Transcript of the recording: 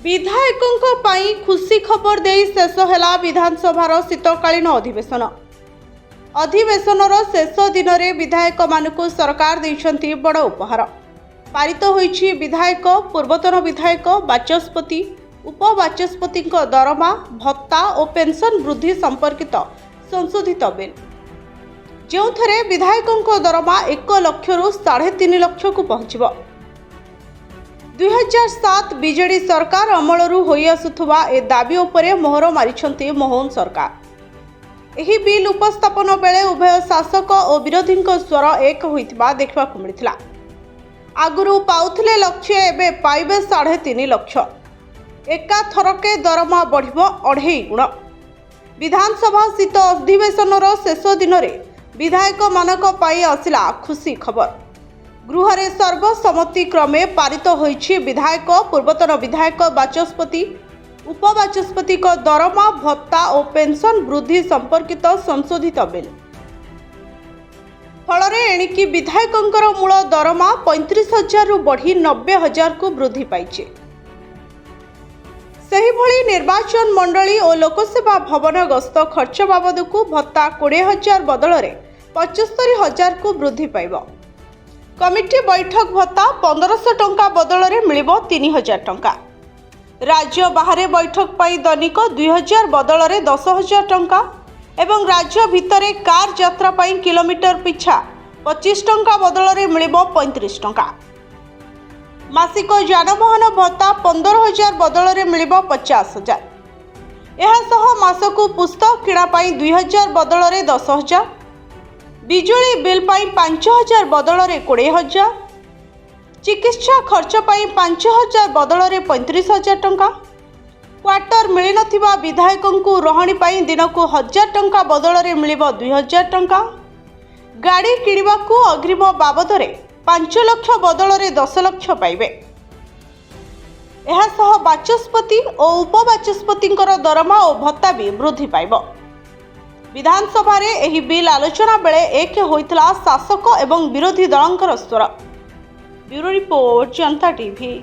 विधायकों पाई खुशी खबर दे शेष है विधानसभा शीतकालीन अधिवेशनर शेष दिन में विधायक मानक सरकार देइछंती बड़ उपहार। पारित होईछि विधायक पूर्वतन विधायक बाचस्पति उपबाचस्पति दरमा भत्ता और पेंशन वृद्धि संपर्कित संशोधित बिल, जो थे विधायकों दरमा 1 लाख रु 3.5 लाख को पहुंचब। 2007 बीजेडी सरकार अमलरू होई आसुथुवा ए दाबी उपरे मोहर मारिछंती मोहन सरकार। एही बिल उपस्थापन बेले उभय शासक और विरोधी स्वर एक होइथिबा देखबा को मिलिथिला। आगुरु पाउथिले लक्ष्य एबे पाइबे 3.5 लाख। एका थरके दरमा बढ़िबो 2.5 गुण। विधानसभा शीत अधिवेशनर शेष दिन में विधायक मानक पाई आसिला खुशी खबर। गृह में सर्वसम्मति क्रमे पारित होईछि विधायक पूर्वतन विधायक बाचस्पति उपबाचस्पति दरमा भत्ता और पेंशन वृद्धि संपर्कित संशोधित बिल। फल एणिकी विधायकों मूल दरमा 35,000 रु बढ़ी 90,000 को वृद्धि पाइछि। सेहिभଳି निर्वाचन मंडली और लोकसेवा भवन गस्त खर्च बाबद को भत्ता 20,000 बदल में 75,000 को वृद्धि पाइब। कमिटी बैठक भत्ता 1500 टंका बदल में मिलिब 3,000 टंका। राज्य बाहर बैठक पाई दैनिक 2,000 बदल में 10,000 टंका एवं राज्य भितर कार यात्रा पाई किलोमीटर पिछा 25 टंका बदल में मिलिब 35 टंका। मासिक यानवाहन भत्ता 15,000 बदल में मिलिब 50,000। एहासह मासकु पुस्तक किणा पाई 2,000 बदल में 10,000। बिजुली बिल पाई 5,000 बदल में 20,000। चिकित्सा खर्च पाई 5,000 बदल में 35,000 टंका। क्वार्टर मिल नथिबा विधायकों को रहणी पाई दिन को 1,000 टंका बदल में मिलिब 2,000 टंका। गाड़ी किणवा को अग्रिम बाबद में 5 लाख बदल में 10 लाख पाइबे। एहासह बाचस्पति और उपबाचस्पति दरमा और भत्ता भी वृद्धि पाइब। विधानसभा रे एही बिल आलोचना बेले एक होइतला शासक एवं विरोधी दलंकर स्वर। ब्यूरो रिपोर्ट जनता टीवी।